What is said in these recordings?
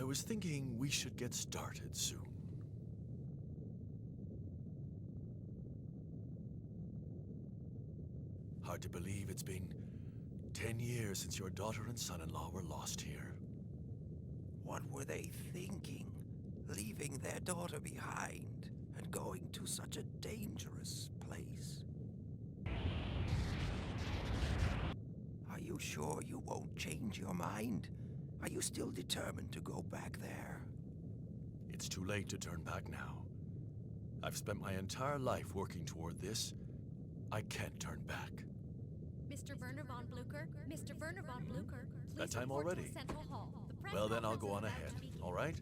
was thinking we should get started soon. Hard to believe it's been 10 years since your daughter and son-in-law were lost here. What were they thinking? Leaving their daughter behind and going to such a dangerous place? Are you sure you won't change your mind? Are you still determined to go back there? It's too late to turn back now. I've spent my entire life working toward this. I can't turn back. Mr. Werner von Blucher? Mr. Werner von Blucher? That time already? Well, then I'll go on ahead, all right?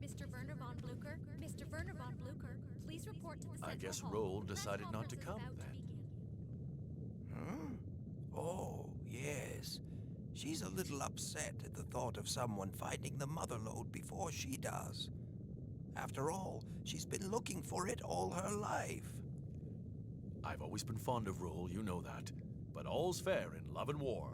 Mr. Werner von Blucher? Mr. Werner von Blucher, please report to the Central I guess Hall. Roll The press decided not to conference come is about to then. begin. Oh, yes. She's a little upset at the thought of someone finding the mother lode before she does. After all, she's been looking for it all her life. I've always been fond of Roll, you know that. But all's fair in love and war.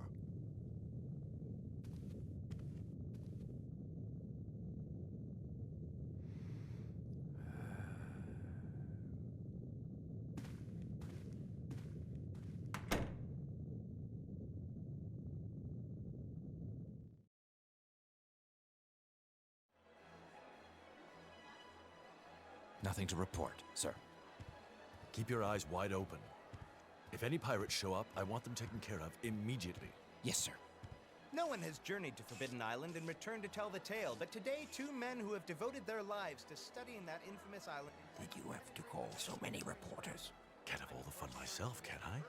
Nothing to report, sir. Keep your eyes wide open. If any pirates show up, I want them taken care of immediately. Yes, sir. No one has journeyed to Forbidden Island and returned to tell the tale, but today 2 men who have devoted their lives to studying that infamous island... Did you have to call so many reporters? Can't have all the fun myself, can I?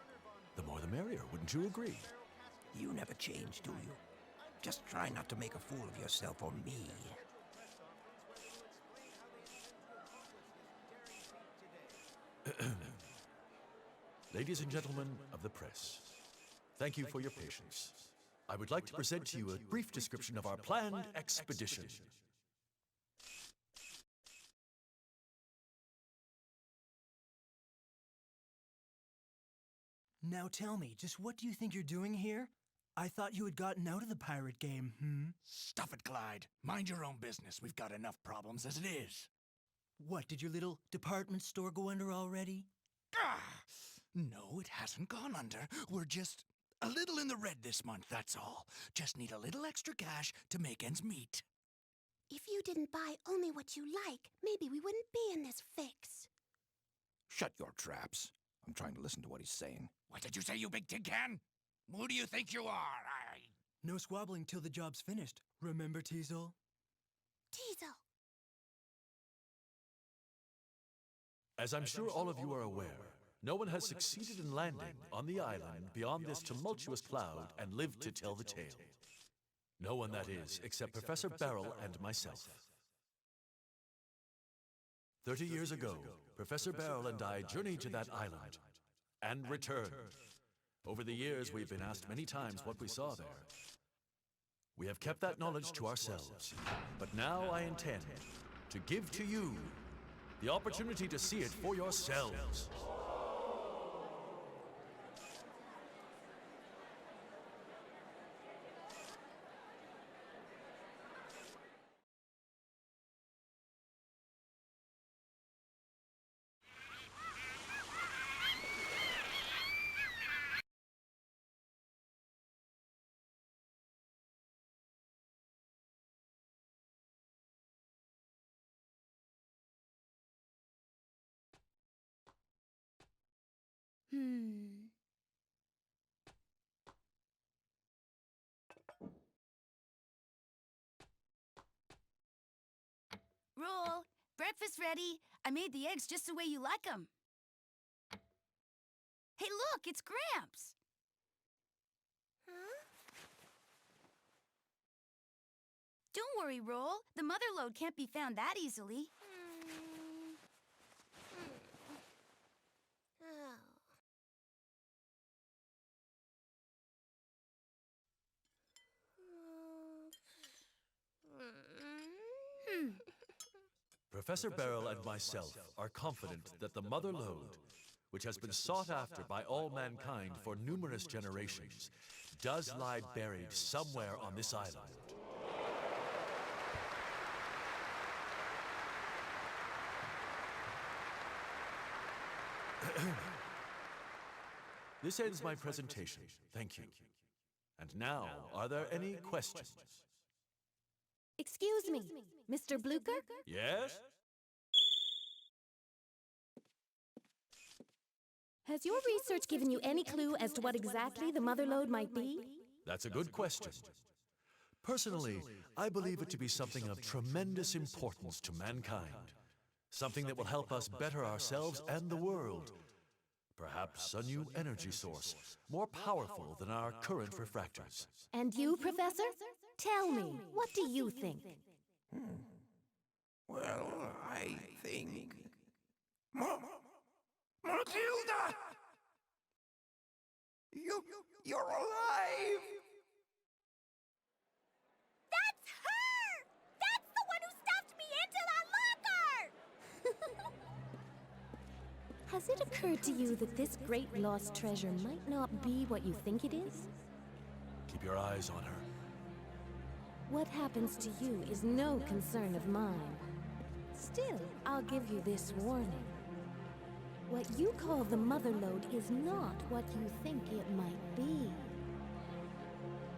The more the merrier, wouldn't you agree? You never change, do you? Just try not to make a fool of yourself or me. Ladies and gentlemen of the press, thank you for your patience. I would like to present to you a brief description of our planned expedition. Now tell me, just what do you think you're doing here? I thought you had gotten out of the pirate game, Stuff it, Clyde. Mind your own business. We've got enough problems as it is. What, did your little department store go under already? Ah! No, it hasn't gone under. We're just a little in the red this month, that's all. Just need a little extra cash to make ends meet. If you didn't buy only what you like, maybe we wouldn't be in this fix. Shut your traps. I'm trying to listen to what he's saying. What did you say, you big tin can? Who do you think you are? No squabbling till the job's finished. Remember, Teasel? Teasel. As I'm sure all of you are aware, no one has succeeded in landing on the island beyond this tumultuous cloud and lived to tell the tale. No one, that is, except Professor Barrel and myself. 30 years ago, Professor Barrel and I journeyed to that island and returned. Over the years, we've been asked many times what we saw there. We have kept that knowledge to ourselves, but now I intend to give to you the opportunity to see it for yourselves. Roll, breakfast ready. I made the eggs just the way you like them. Hey, look, it's Gramps. Huh? Don't worry, Roll. The mother lode can't be found that easily. Oh. Professor Barrel and myself are confident that the mother lode, which has been sought after by all mankind for numerous generations, does lie buried somewhere on this island. This ends my presentation. Thank you. And now, are there any questions? Excuse me, Mr. Blucher? Yes? Has your research given you any clue as to what exactly the mother lode might be? That's a good question. Personally, I believe it to be something of tremendous importance to mankind. Something that will help us better ourselves and the world. Perhaps a new energy source, more powerful than our current refractors. And you, Professor? Tell me, what do you think? Well, I think... Matilda! You're alive! That's her! That's the one who stuffed me into that locker! Has it occurred to you that this great lost treasure might not be what you think it is? Keep your eyes on her. What happens to you is no concern of mine. Still, I'll give you this warning. What you call the mother lode is not what you think it might be.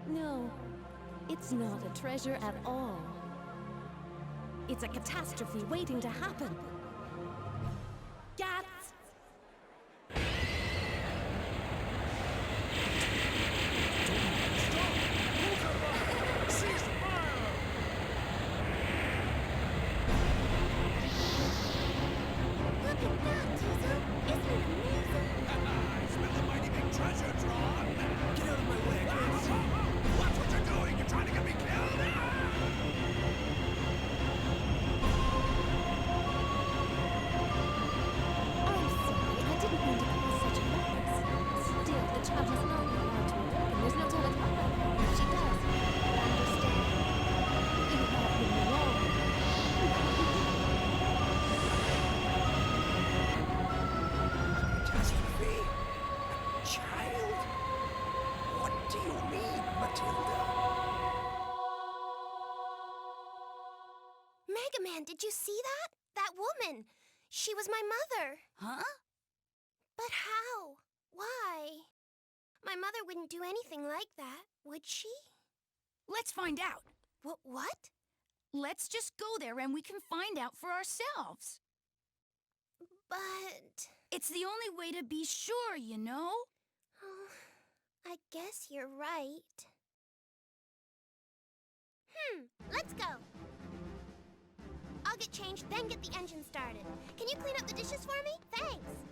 No, it's not a treasure at all. It's a catastrophe waiting to happen. Gats! Megaman, did you see that? That woman. She was my mother. Huh? But how? Why? My mother wouldn't do anything like that, would she? Let's find out. What? Let's just go there and we can find out for ourselves. But... It's the only way to be sure, you know? Oh, I guess you're right. Let's go. I'll get changed, then get the engine started. Can you clean up the dishes for me? Thanks.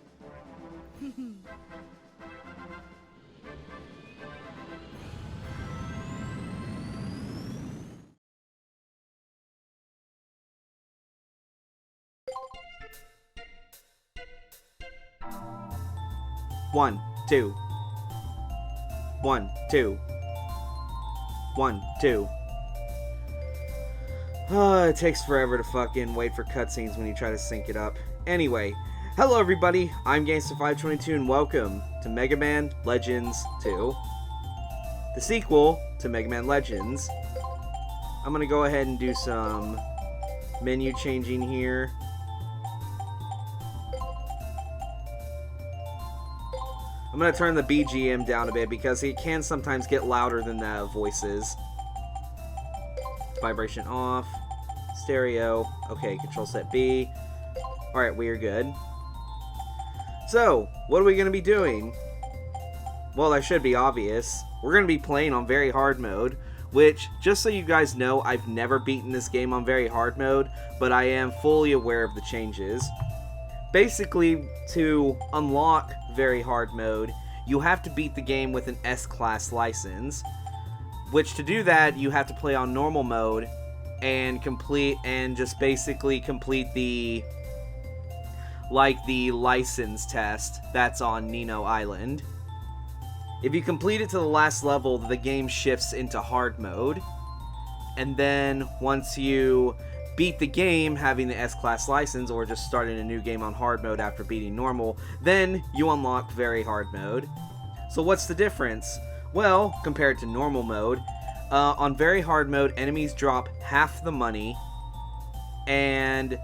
One, two. 1, 2. 1, 2. It takes forever to fucking wait for cutscenes when you try to sync it up. Anyway, hello everybody, I'm Gangsta522 and welcome to Mega Man Legends 2. The sequel to Mega Man Legends. I'm gonna go ahead and do some menu changing here. I'm gonna turn the BGM down a bit because it can sometimes get louder than the voices. Vibration off. Stereo. Okay, control set B. Alright, we are good. So, what are we going to be doing? Well, that should be obvious. We're going to be playing on very hard mode, which, just so you guys know, I've never beaten this game on very hard mode, but I am fully aware of the changes. Basically, to unlock very hard mode, you have to beat the game with an S-Class license. Which, to do that, you have to play on normal mode and just basically complete the license test that's on Nino Island. If you complete it to the last level, the game shifts into hard mode. And then once you beat the game having the S-Class license, or just starting a new game on hard mode after beating normal, then you unlock very hard mode. So what's the difference? Well, compared to normal mode, on very hard mode, enemies drop half the money, and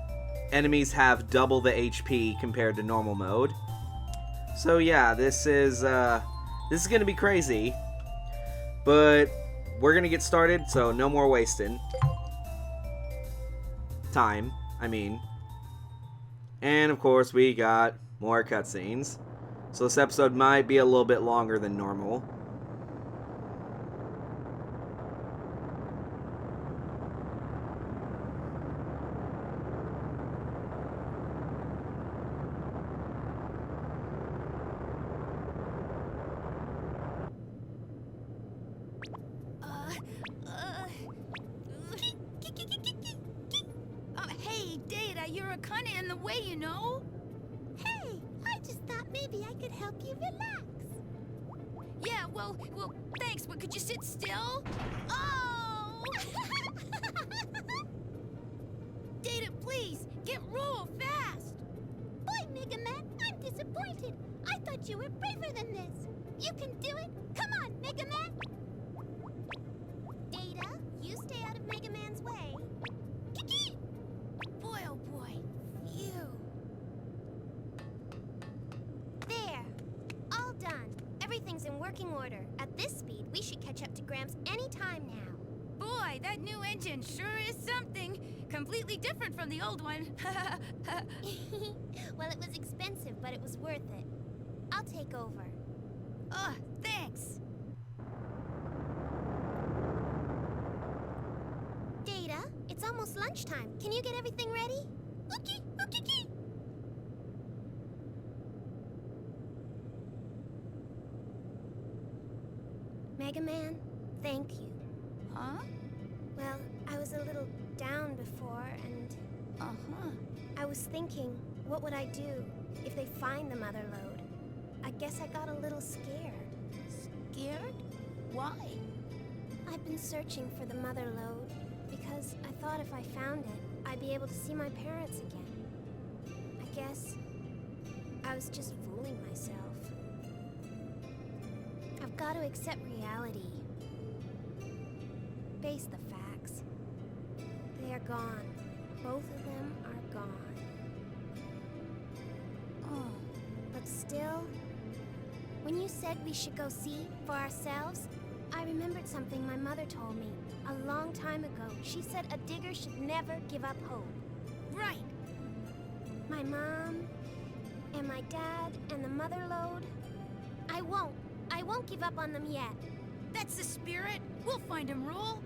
enemies have double the HP compared to normal mode. So yeah, this is gonna be crazy. But we're gonna get started, so no more wasting time, I mean. And of course we got more cutscenes. So this episode might be a little bit longer than normal. Hey, Data, you're kinda in the way, you know? Hey, I just thought maybe I could help you relax. Yeah, well, thanks, but could you sit still? Oh! Data, please, get roll fast! Boy, Megaman, I'm disappointed. I thought you were braver than this. You can do it. Come on, Megaman. Data, you stay out of Megaman's way. Kiki! Boy, oh boy. Phew. There. All done. Everything's in working order. At this speed, we should catch up to Gramps any time now. Boy, that new engine sure is something. Completely different from the old one. Well, it was expensive, but it was worth it. I'll take over. Ugh, thanks. Data, it's almost lunchtime. Can you get everything ready? Okay, okay. Megaman, thank you. Huh? Well, I was a little down before, and Uh-huh. I was thinking, what would I do if they find the mother lode? I guess I got a little scared. Scared? Why? I've been searching for the mother lode because I thought if I found it, I'd be able to see my parents again. I guess I was just fooling myself. I've got to accept reality. Face the facts. They are gone. Both of them are gone. Oh. But still, when you said we should go see for ourselves, I remembered something my mother told me a long time ago. She said a digger should never give up hope. Right. My mom, and my dad, and the mother lode, I won't give up on them yet. That's the spirit. We'll find him, Roll.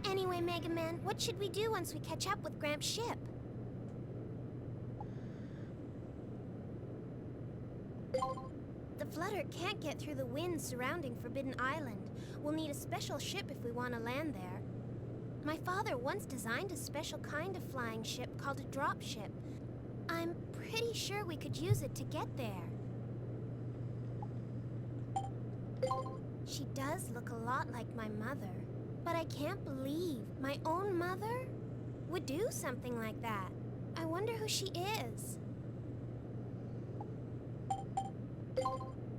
Anyway, Megaman, what should we do once we catch up with Gramps' ship? The Flutter can't get through the winds surrounding Forbidden Island. We'll need a special ship if we want to land there. My father once designed a special kind of flying ship called a drop ship. I'm pretty sure we could use it to get there. She does look a lot like my mother, but I can't believe my own mother would do something like that. I wonder who she is.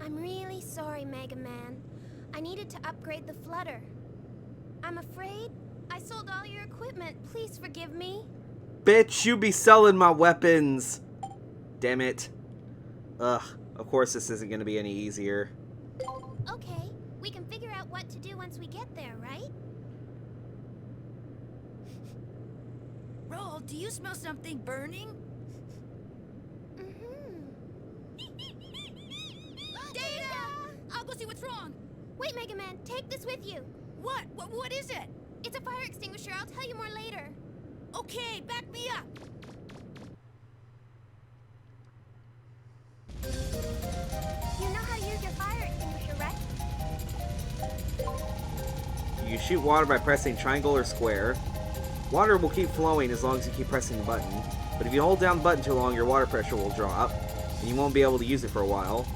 I'm really sorry, Megaman. I needed to upgrade the Flutter. I'm afraid I sold all your equipment. Please forgive me. Bitch, you be selling my weapons. Damn it. Ugh, of course this isn't gonna be any easier. Okay, we can figure out what to do once we get there, right? Roll, do you smell something burning? Data! I'll go see what's wrong. Wait, Megaman, take this with you. What? What is it? It's a fire extinguisher. I'll tell you more later. Okay, back me up. You know how to use your fire extinguisher, right? You shoot water by pressing triangle or square. Water will keep flowing as long as you keep pressing the button, but if you hold down the button too long, your water pressure will drop, and you won't be able to use it for a while.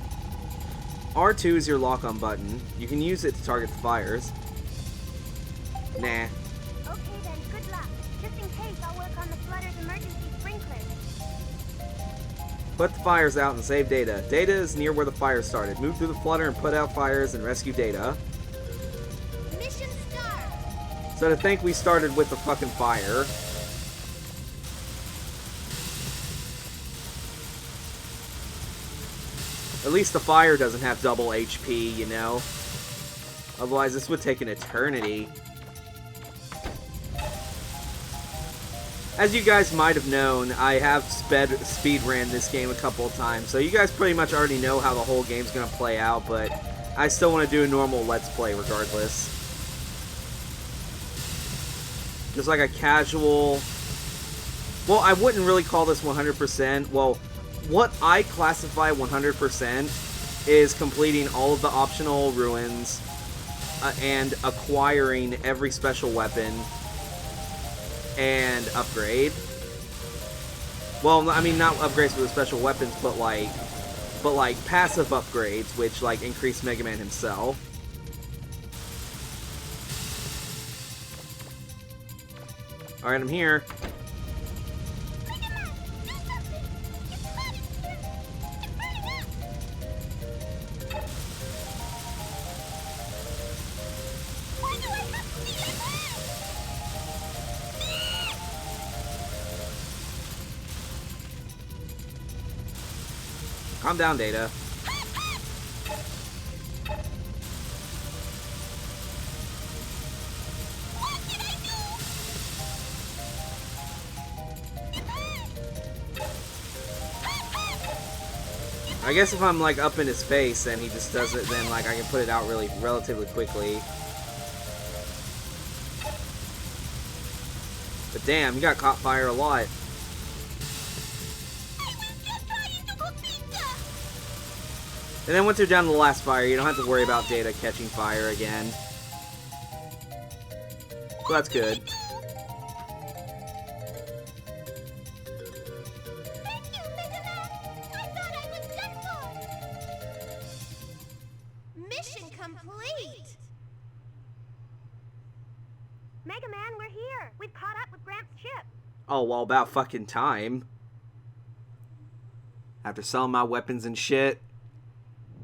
R2 is your lock-on button. You can use it to target the fires. Nah. Okay then, good luck. Just in case, I'll work on the Flutter's emergency sprinklers. Put the fires out and save Data. Data is near where the fire started. Move through the Flutter and put out fires and rescue Data. Mission start! So to think we started with the fucking fire. At least the fire doesn't have double HP, you know? Otherwise, this would take an eternity. As you guys might have known, I have speed ran this game a couple of times, so you guys pretty much already know how the whole game's gonna play out, but I still want to do a normal Let's Play regardless. Just like a casual... Well, I wouldn't really call this 100%. Well, what I classify 100% is completing all of the optional ruins and acquiring every special weapon and upgrade. Well, I mean, not upgrades for the special weapons, but like passive upgrades, which like increase Megaman himself. All right, I'm here. Calm down, Data. I guess if I'm like up in his face and he just does it, then like I can put it out relatively quickly. But damn, you got caught fire a lot. And then once you're down to the last fire, you don't have to worry about Data catching fire again. So that's good. Mission complete! Megaman, we're here! We've caught up with Gramps' ship! Oh, well, about fucking time. After selling my weapons and shit.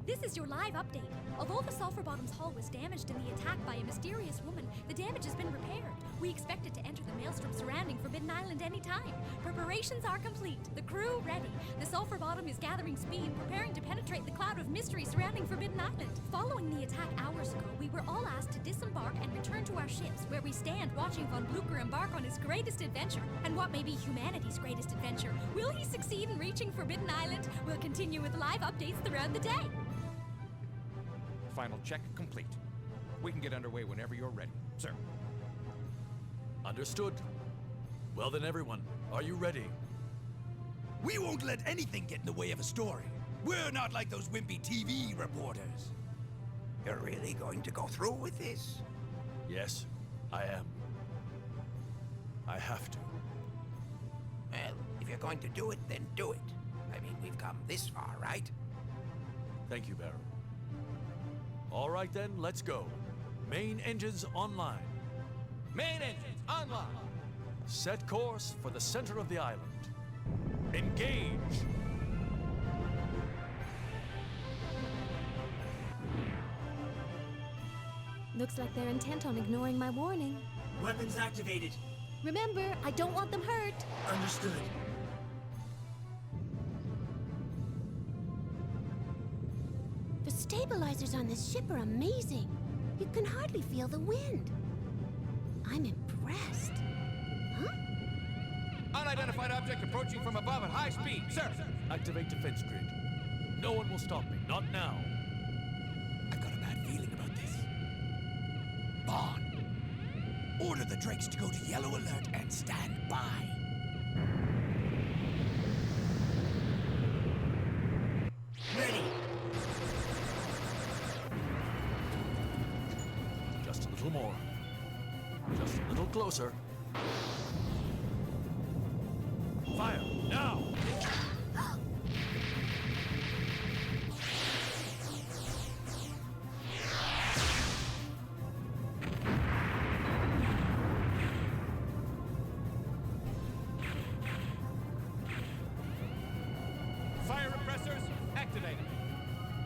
This is your live update. Although the Sulphur Bottom's hull was damaged in the attack by a mysterious woman, the damage has been repaired. We expect it to enter the maelstrom surrounding Forbidden Island any time. Preparations are complete. The crew ready. The Sulphur Bottom is gathering speed, preparing to penetrate the cloud of mystery surrounding Forbidden Island. Following the attack hours ago, we were all asked to disembark and return to our ships, where we stand watching Von Blucher embark on his greatest adventure, and what may be humanity's greatest adventure. Will he succeed in reaching Forbidden Island? We'll continue with live updates throughout the day. Final check complete. We can get underway whenever you're ready, sir. Understood. Well then, everyone, are you ready? We won't let anything get in the way of a story. We're not like those wimpy TV reporters. You're really going to go through with this? Yes, I am. I have to. Well, if you're going to do it, then do it. I mean, we've come this far, right? Thank you, Barrel. All right then, let's go. Main engines online. Main engines online. Set course for the center of the island. Engage! Looks like they're intent on ignoring my warning. Weapons activated. Remember, I don't want them hurt. Understood. The stabilizers on this ship are amazing. You can hardly feel the wind. I'm impressed. Huh? Unidentified object approaching from above at high speed, sir. Activate defense grid. No one will stop me, not now. I've got a bad feeling about this. Bond, order the Drakes to go to yellow alert and stand by. Ready. Just a little more. Just a little closer. Fire, now! Fire repressors activated.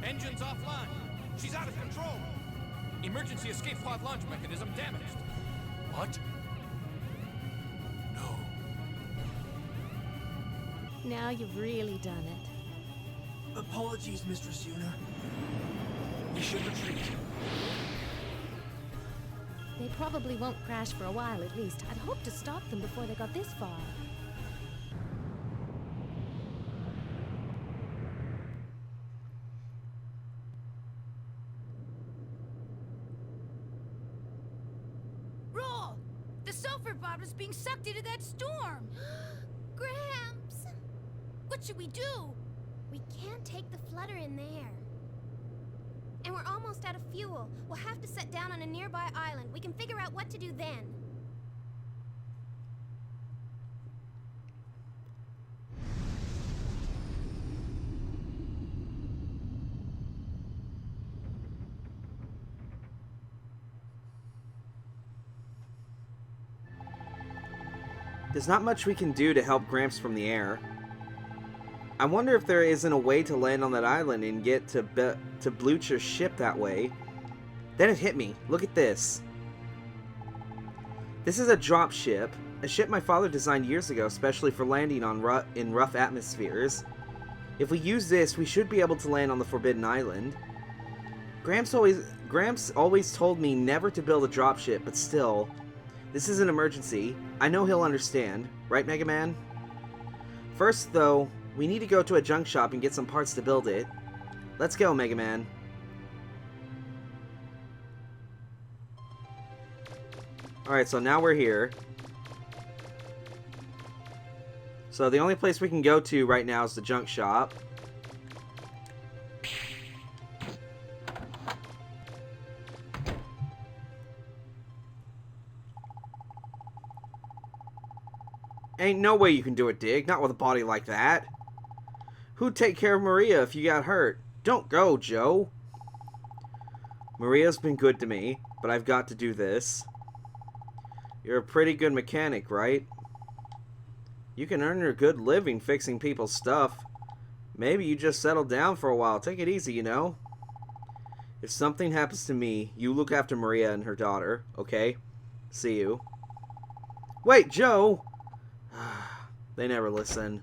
Engines offline. She's out of control. Emergency escape pod launch mechanism damaged. What? No. Now you've really done it. Apologies, Mistress Yuna. We should retreat. They probably won't crash for a while at least. I'd hoped to stop them before they got this far. Roll! The sulfur bottom is being sucked into that storm! Gramps! What should we do? We can't take the flutter in there. And we're almost out of fuel. We'll have to set down on a nearby island. We can figure out what to do then. There's not much we can do to help Gramps from the air. I wonder if there isn't a way to land on that island and get to Blucher's ship that way. Then it hit me. Look at this. This is a drop ship. A ship my father designed years ago, especially for landing on in rough atmospheres. If we use this, we should be able to land on the Forbidden Island. Gramps always told me never to build a dropship, but still, this is an emergency. I know he'll understand. Right, Megaman? First, though, we need to go to a junk shop and get some parts to build it. Let's go, Megaman. Alright, so now we're here. So the only place we can go to right now is the junk shop. Ain't no way you can do it, Dig. Not with a body like that. Who'd take care of Maria if you got hurt? Don't go, Joe. Maria's been good to me, but I've got to do this. You're a pretty good mechanic, right? You can earn your good living fixing people's stuff. Maybe you just settle down for a while. Take it easy, you know? If something happens to me, you look after Maria and her daughter, okay? See you. Wait, Joe! They never listen.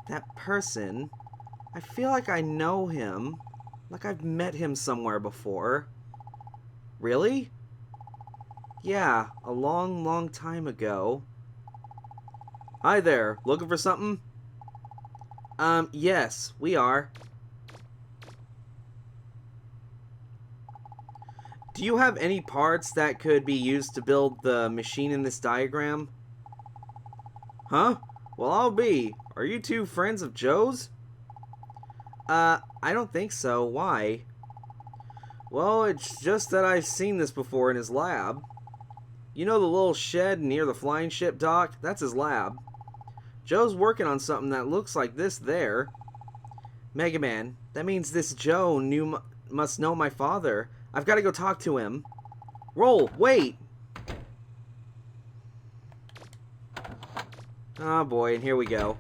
That person, I feel like I know him. Like I've met him somewhere before. Really? Yeah, a long, long time ago. Hi there, looking for something? Yes, we are. Do you have any parts that could be used to build the machine in this diagram? Huh? Well, I'll be. Are you two friends of Joe's? I don't think so. Why? Well, it's just that I've seen this before in his lab. You know the little shed near the flying ship dock? That's his lab. Joe's working on something that looks like this there. Megaman, that means this Joe must know my father. I've got to go talk to him. Roll, wait! Oh boy, and here we go.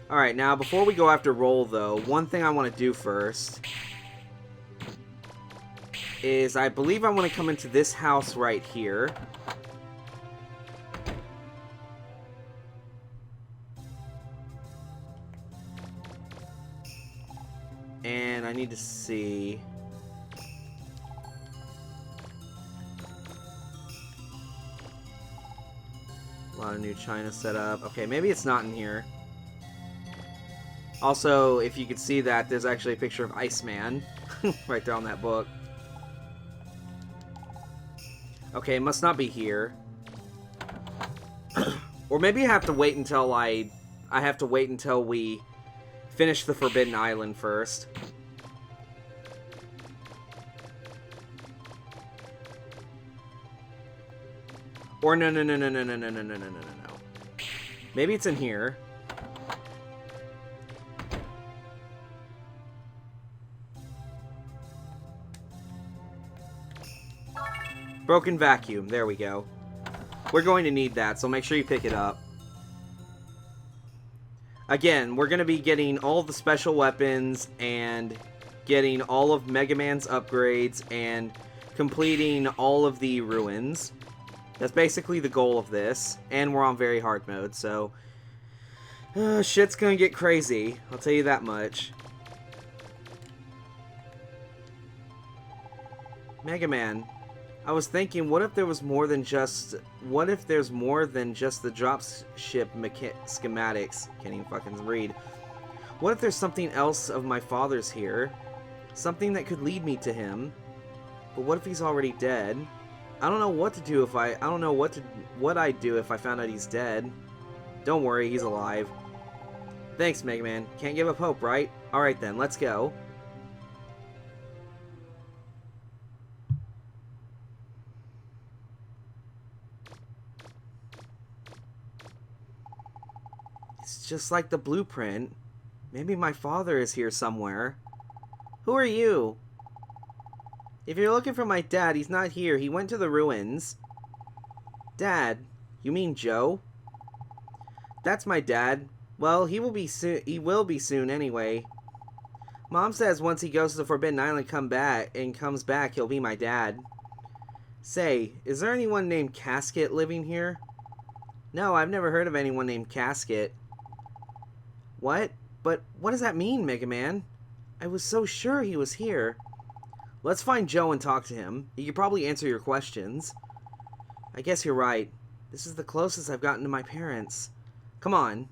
Alright, now before we go after Roll, though, one thing I want to do first is I believe I want to come into this house right here. And I need to see... a lot of new china set up. Okay, maybe it's not in here. Also, if you could see that, there's actually a picture of Iceman right there on that book. Okay, it must not be here. Or maybe I have to wait until I have to wait until we finish the Forbidden Island first. Or no. Maybe it's in here. Broken vacuum. There we go. We're going to need that, so make sure you pick it up. Again, we're going to be getting all the special weapons and getting all of Mega Man's upgrades and completing all of the ruins. That's basically the goal of this. And we're on very hard mode, so... shit's gonna get crazy. I'll tell you that much. Megaman, I was thinking, what if there was more than just... What if there's more than just the dropship schematics? Can't even fucking read. What if there's something else of my father's here? Something that could lead me to him? But what if he's already dead? I don't know what to do if I don't know what I'd do if I found out he's dead. Don't worry, he's alive. Thanks, Megaman. Can't give up hope, right? Alright then, let's go. It's just like the blueprint. Maybe my father is here somewhere. Who are you? If you're looking for my dad, he's not here. He went to the ruins. Dad? You mean Joe? That's my dad. Well, he will be soon anyway. Mom says once he goes to the Forbidden Island comes back, he'll be my dad. Say, is there anyone named Casket living here? No, I've never heard of anyone named Casket. What? But what does that mean, Megaman? I was so sure he was here. Let's find Joe and talk to him. He could probably answer your questions. I guess you're right. This is the closest I've gotten to my parents. Come on.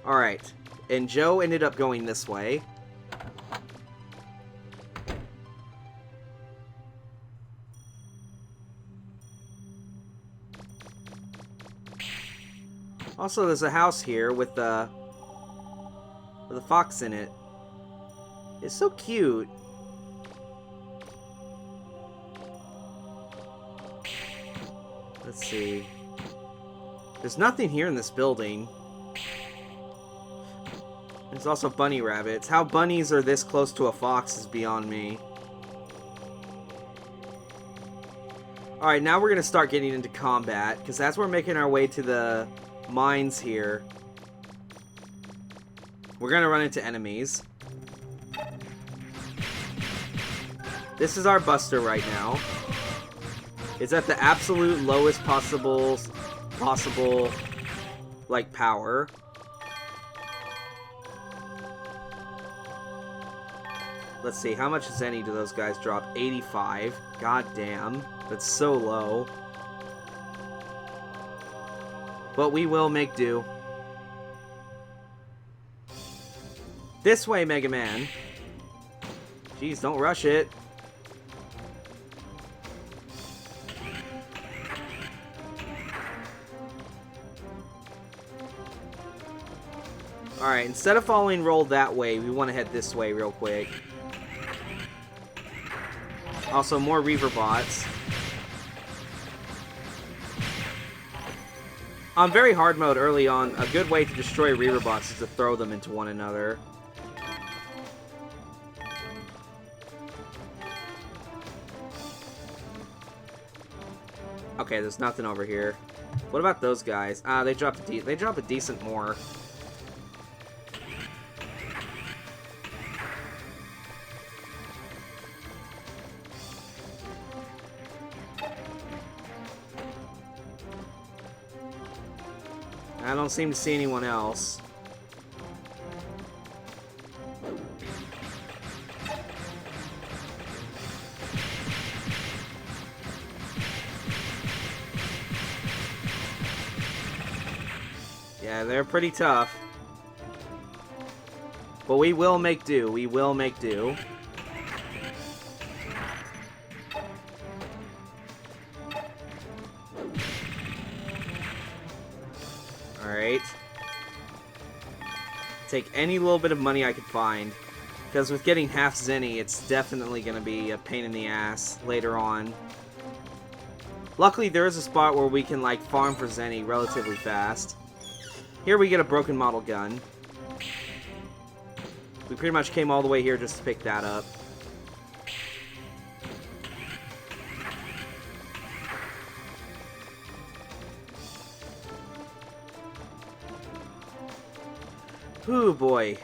Alright. And Joe ended up going this way. Also, there's a house here with a fox in it. It's so cute. Let's see. There's nothing here in this building. There's also bunny rabbits. How bunnies are this close to a fox is beyond me. Alright, now we're going to start getting into combat, because as we're making our way to the mines here, we're going to run into enemies. This is our Buster right now. It's at the absolute lowest possible, like, power. Let's see, how much Zenny do those guys drop? 85. God damn. That's so low. But we will make do. This way, Mega Man. Jeez, don't rush it. Alright, instead of following Roll that way, we want to head this way real quick. Also, more Reaver bots. On very hard mode early on, a good way to destroy Reaver bots is to throw them into one another. Okay, there's nothing over here. What about those guys? Ah, they drop a decent more. I don't seem to see anyone else. Yeah, they're pretty tough. But we will make do. We will make do. Alright. Take any little bit of money I could find. Because with getting half Zenny, it's definitely going to be a pain in the ass later on. Luckily, there is a spot where we can, like, farm for Zenny relatively fast. Here we get a broken model gun. We pretty much came all the way here just to pick that up. Ooh, boy.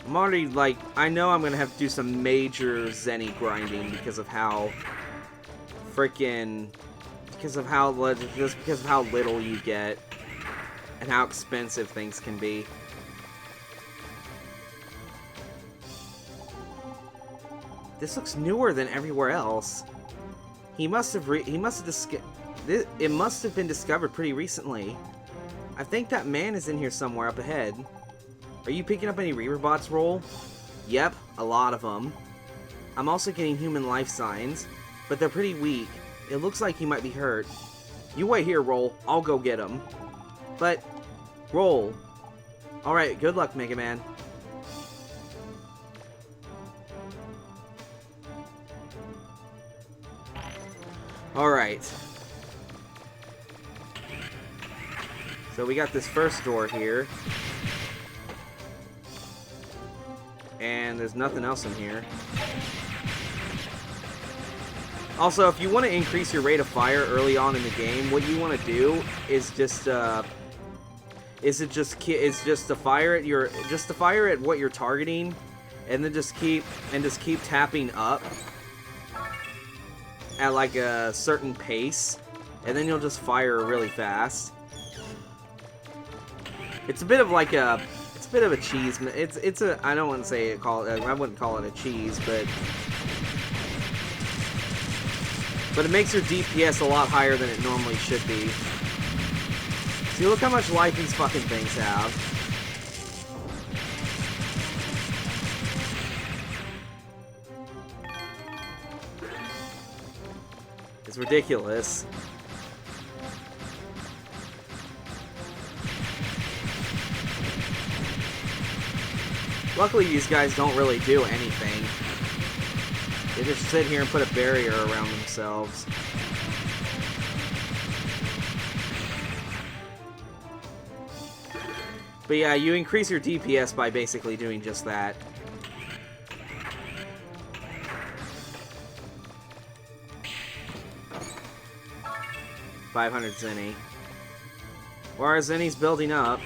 I'm already, like, I know I'm gonna have to do some major Zenny grinding because of how freaking, just because of how little you get and how expensive things can be. This looks newer than everywhere else. It must have been discovered pretty recently. I think that man is in here somewhere up ahead. Are you picking up any Reaver bots, Roll? Yep, a lot of them. I'm also getting human life signs, but they're pretty weak. It looks like he might be hurt. You wait here, Roll. I'll go get him. But, Roll. Alright, good luck, Megaman. Alright. So we got this first door here. And there's nothing else in here. Also, if you want to increase your rate of fire early on in the game, what you want to do is just to fire at what you're targeting, and then just keep tapping up at like a certain pace, and then you'll just fire really fast. It's a bit of like a cheese. It's a, I don't want to say I wouldn't call it a cheese, but it makes your DPS a lot higher than it normally should be. See, look how much life these fucking things have. It's ridiculous. Luckily, these guys don't really do anything. They just sit here and put a barrier around themselves. But yeah, you increase your DPS by basically doing just that. $500 Zenny. Well, our Zenny's building up.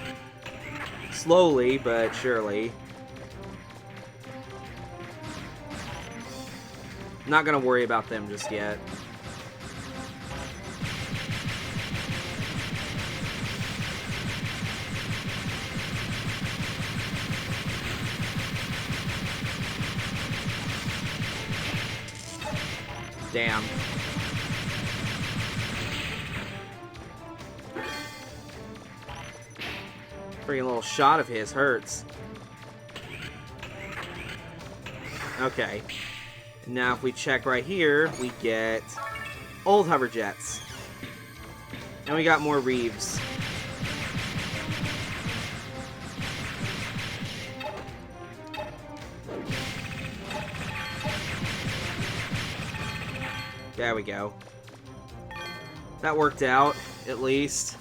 Slowly, but surely. Not gonna worry about them just yet. Damn. Freaking little shot of his hurts. Okay. Now if we check right here, we get old hover jets. And we got more Reeves. There we go. That worked out, at least.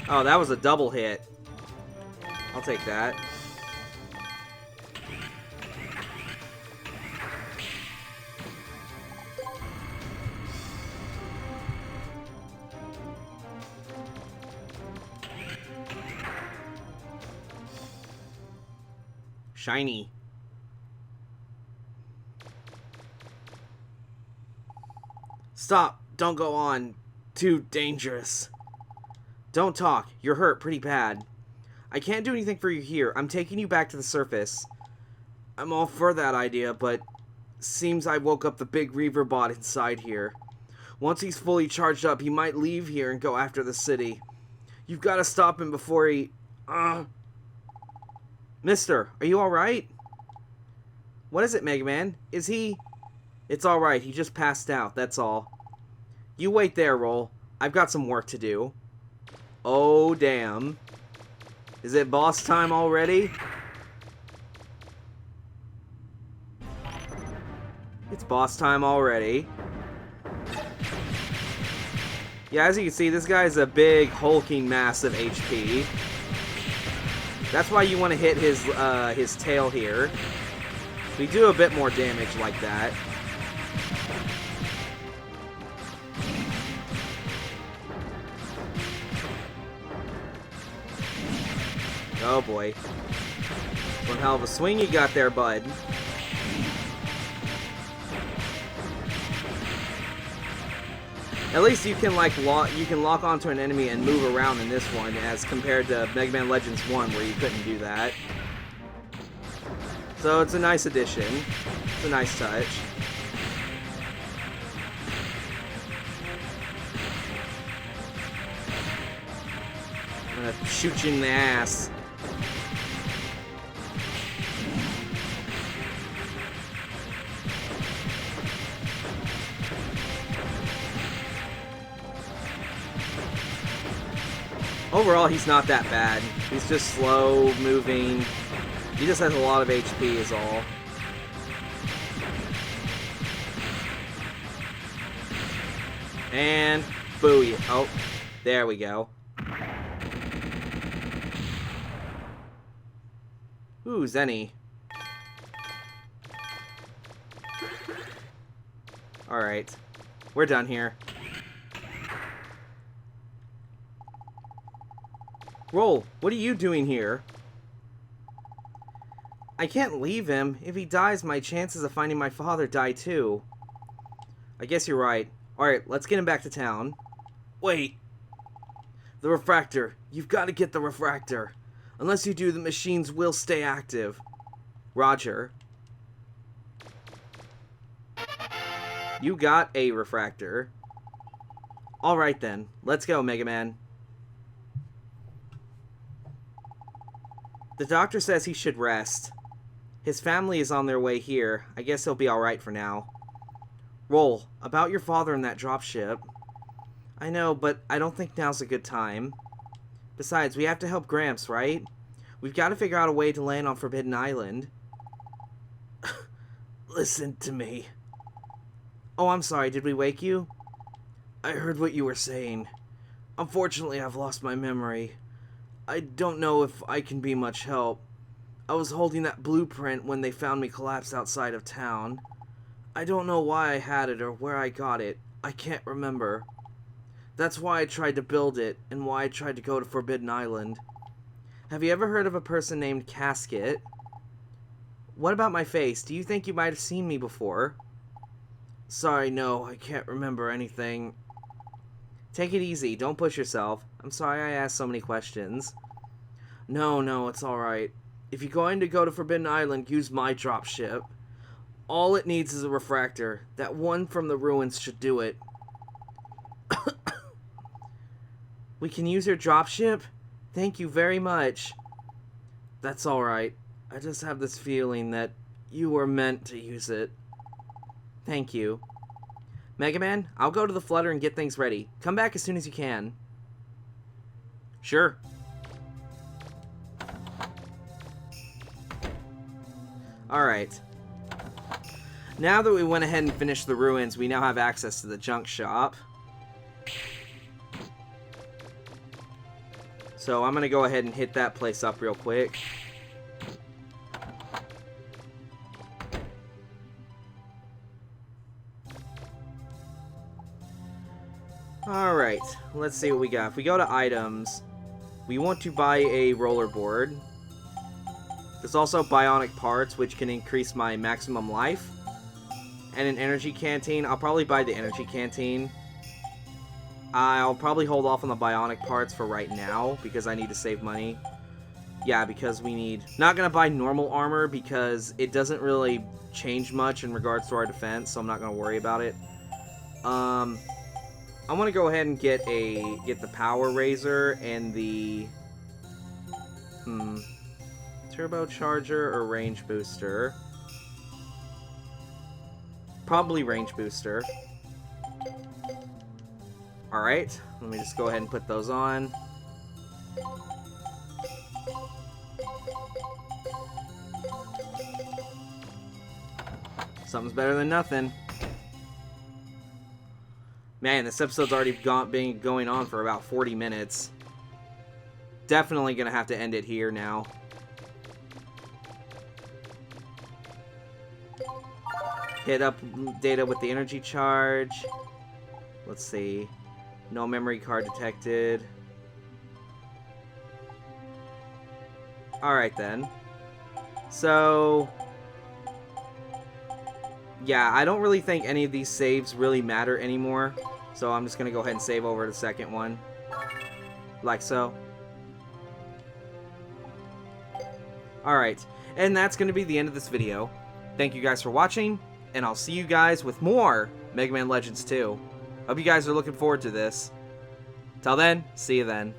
Oh, that was a double hit. I'll take that. Shiny. Stop. Don't go on. Too dangerous. Don't talk. You're hurt pretty bad. I can't do anything for you here. I'm taking you back to the surface. I'm all for that idea, but seems I woke up the big Reaver bot inside here. Once he's fully charged up, he might leave here and go after the city. You've got to stop him before he... Mister, are you alright? What is it, Megaman? Is he... It's alright, he just passed out, that's all. You wait there, Roll. I've got some work to do. Oh, damn. Is it boss time already? It's boss time already. Yeah, as you can see, this guy's a big, hulking mass of HP. That's why you want to hit his tail here. We do a bit more damage like that. Oh boy. One hell of a swing you got there, bud. At least you can lock onto an enemy and move around in this one, as compared to Mega Man Legends 1 where you couldn't do that. So it's a nice addition. It's a nice touch. I'm gonna shoot you in the ass. Overall, he's not that bad. He's just slow moving. He just has a lot of HP is all. And booyah. Oh, there we go. Ooh, Zenny. Alright. We're done here. Roll, what are you doing here? I can't leave him. If he dies, my chances of finding my father die too. I guess you're right. Alright, let's get him back to town. Wait. The refractor. You've got to get the refractor. Unless you do, the machines will stay active. Roger. You got a refractor. Alright then. Let's go, Mega Man. The doctor says he should rest. His family is on their way here. I guess he'll be alright for now. Roll, about your father in that dropship. I know, but I don't think now's a good time. Besides, we have to help Gramps, right? We've got to figure out a way to land on Forbidden Island. Listen to me. Oh, I'm sorry, did we wake you? I heard what you were saying. Unfortunately, I've lost my memory. I don't know if I can be much help. I was holding that blueprint when they found me collapsed outside of town. I don't know why I had it or where I got it. I can't remember. That's why I tried to build it, and why I tried to go to Forbidden Island. Have you ever heard of a person named Casket? What about my face? Do you think you might have seen me before? Sorry, no, I can't remember anything. Take it easy, don't push yourself. I'm sorry I asked so many questions. No, it's alright. If you're going to go to Forbidden Island, use my dropship. All it needs is a refractor. That one from the ruins should do it. We can use your dropship? Thank you very much. That's alright. I just have this feeling that you were meant to use it. Thank you. Mega Man, I'll go to the Flutter and get things ready. Come back as soon as you can. Sure. Alright. Now that we went ahead and finished the ruins, we now have access to the junk shop. So I'm going to go ahead and hit that place up real quick. Alright, let's see what we got. If we go to items, we want to buy a rollerboard. There's also bionic parts, which can increase my maximum life. And an energy canteen. I'll probably buy the energy canteen. I'll probably hold off on the bionic parts for right now, because I need to save money. Yeah, because we need... Not going to buy normal armor, because it doesn't really change much in regards to our defense, so I'm not going to worry about it. I want to go ahead and get the Power Razor and the... Turbocharger or Range Booster? Probably Range Booster. Alright, let me just go ahead and put those on. Something's better than nothing. Man, this episode's already been going on for about 40 minutes. definitely gonna have to end it here now. Hit up data with the energy charge. Let's see. No memory card detected. Alright then. So... yeah, I don't really think any of these saves really matter anymore. So I'm just going to go ahead and save over the second one. Like so. Alright, and that's going to be the end of this video. Thank you guys for watching, and I'll see you guys with more Mega Man Legends 2. Hope you guys are looking forward to this. Till then, see you then.